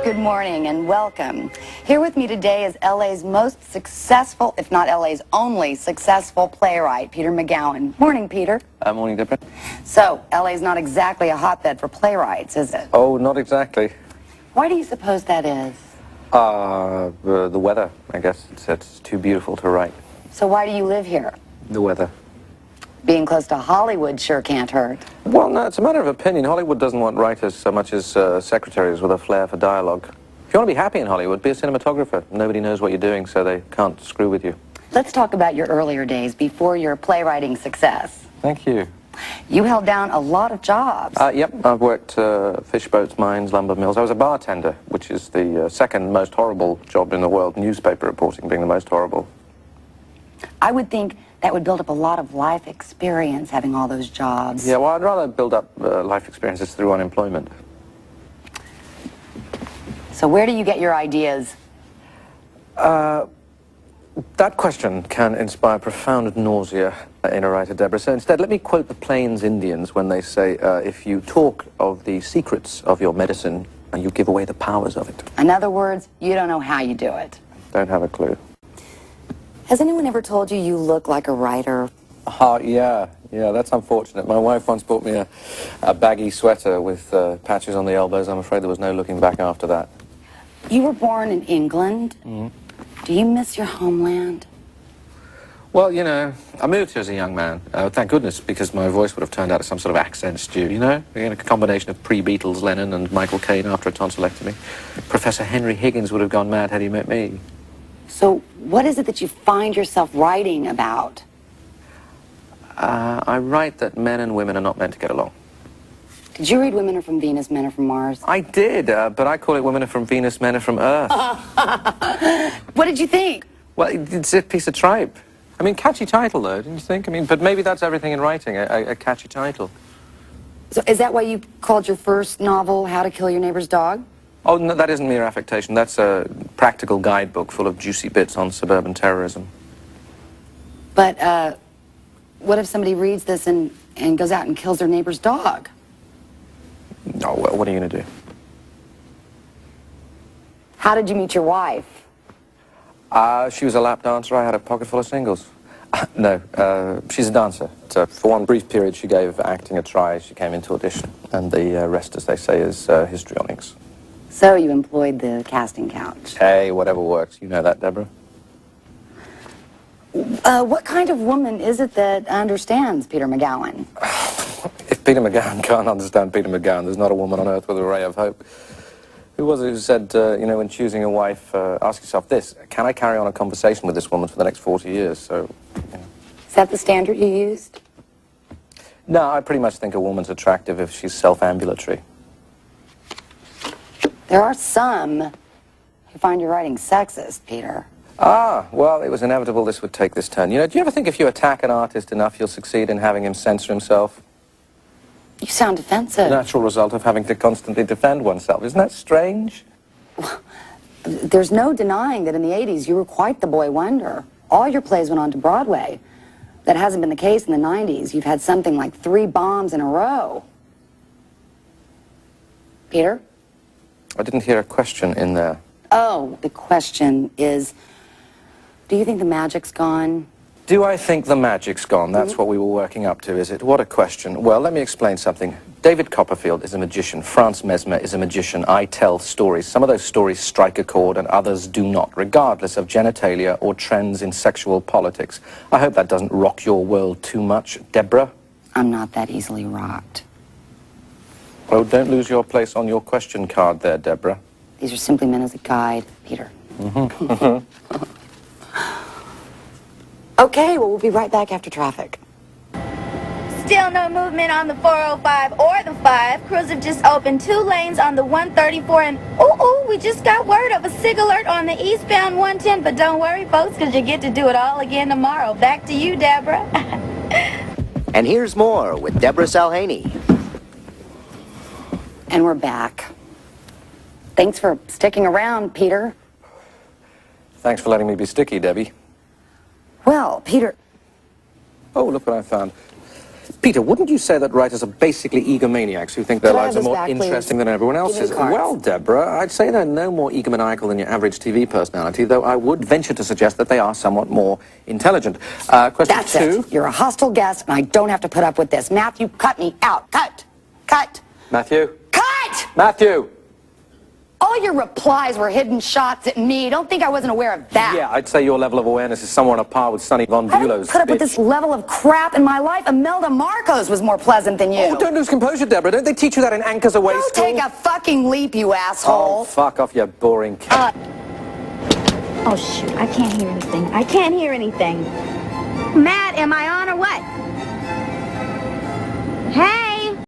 Good morning and welcome. Here with me today is LA's most successful, if not LA's only successful playwright, Peter McGowan. Morning, Peter. Morning, Deborah. So, LA's not exactly a hotbed for playwrights, is it? Oh, not exactly. Why do you suppose that is? The weather, I guess. It's too beautiful to write. So why do you live here? The weather. Being close to Hollywood sure can't hurt. Well, no, it's a matter of opinion. Hollywood doesn't want writers so much as secretaries with a flair for dialogue. If you want to be happy in Hollywood, be a cinematographer. Nobody knows what you're doing, so they can't screw with you. Let's talk about your earlier days before your playwriting success. Thank you. You held down a lot of jobs. Yep, I've worked fish boats, mines, lumber mills. I was a bartender, which is the second most horrible job in the world, newspaper reporting being the most horrible. I would think that would build up a lot of life experience, having all those jobs. Yeah, well, I'd rather build up life experiences through unemployment. So where do you get your ideas? That question can inspire profound nausea in a writer, Deborah. So instead, let me quote the Plains Indians when they say, if you talk of the secrets of your medicine, you give away the powers of it. In other words, you don't know how you do it. Don't have a clue. Has anyone ever told you you look like a writer? Yeah, that's unfortunate. My wife once bought me a baggy sweater with patches on the elbows. I'm afraid there was no looking back after that. You were born in England. Mm-hmm. Do you miss your homeland? Well, you know, I moved here as a young man. Thank goodness, because my voice would have turned out as some sort of accent stew, you know? A combination of pre-Beatles Lennon and Michael Caine after a tonsillectomy. Professor Henry Higgins would have gone mad had he met me. So what is it that you find yourself writing about? I write that men and women are not meant to get along. Did you read Women Are From Venus, Men Are From Mars? I did, but I call it Women Are From Venus, Men Are From Earth. What did you think? Well, it's a piece of tripe. I mean, catchy title, though, didn't you think? I mean, but maybe that's everything in writing, a catchy title. So is that why you called your first novel How to Kill Your Neighbor's Dog? Oh, no, that isn't mere affectation. That's a practical guidebook full of juicy bits on suburban terrorism. But, what if somebody reads this and goes out and kills their neighbor's dog? Oh, well, what are you going to do? How did you meet your wife? She was a lap dancer. I had a pocket full of singles. No, she's a dancer. So for one brief period, she gave acting a try. She came into audition. And the rest, as they say, is histrionics. So you employed the casting couch. Hey, whatever works. You know that, Deborah. What kind of woman is it that understands Peter McGowan? If Peter McGowan can't understand Peter McGowan, there's not a woman on earth with a ray of hope. Who was it who said, you know, when choosing a wife, ask yourself this: can I carry on a conversation with this woman for the next 40 years? So, you know. Is that the standard you used? No, I pretty much think a woman's attractive if she's self-ambulatory. There are some who find your writing sexist, Peter. Well, it was inevitable this would take this turn. You know, do you ever think if you attack an artist enough, you'll succeed in having him censor himself? You sound defensive. The natural result of having to constantly defend oneself. Isn't that strange? There's no denying that in the 80s you were quite the boy wonder. All your plays went on to Broadway. That hasn't been the case in the 90s. You've had something like 3 bombs in a row. Peter? I didn't hear a question in there. Oh, the question is, do you think the magic's gone? Do I think the magic's gone? That's what we were working up to, is it? What a question. Well, let me explain something. David Copperfield is a magician. Franz Mesmer is a magician. I tell stories. Some of those stories strike a chord and others do not, regardless of genitalia or trends in sexual politics. I hope that doesn't rock your world too much, Deborah. I'm not that easily rocked. Oh, don't lose your place on your question card there, Deborah. These are simply meant as a guide, Peter. Okay, well, we'll be right back after traffic. Still no movement on the 405 or the 5. Crews have just opened 2 lanes on the 134, and we just got word of a SIG alert on the eastbound 110. But don't worry, folks, because you get to do it all again tomorrow. Back to you, Deborah. And here's more with Deborah Salhaney. And we're back. Thanks for sticking around, Peter. Thanks for letting me be sticky, Debbie. Well, Peter... Oh, look what I found. Peter, wouldn't you say that writers are basically egomaniacs who think their Could I lives have are this more back, please? interesting than everyone Give me else's? the cards. Well, Deborah, I'd say they're no more egomaniacal than your average TV personality, though I would venture to suggest that they are somewhat more intelligent. Question That's 2. it. You're a hostile guest, and I don't have to put up with this. Matthew, cut me out. Cut. Cut. Matthew? Cut! Matthew! All your replies were hidden shots at me. Don't think I wasn't aware of that. Yeah, I'd say your level of awareness is somewhere on a par with Sonny von I didn't Bülow's. put up with this level of crap in my life. Imelda Marcos was more pleasant than you. Oh, don't lose composure, Deborah. Don't they teach you that in Anchors Away Don't school? take a fucking leap, you asshole. Oh, fuck off, you boring cat. Oh, shoot. I can't hear anything. I can't hear anything. Matt, am I on or what? Hey!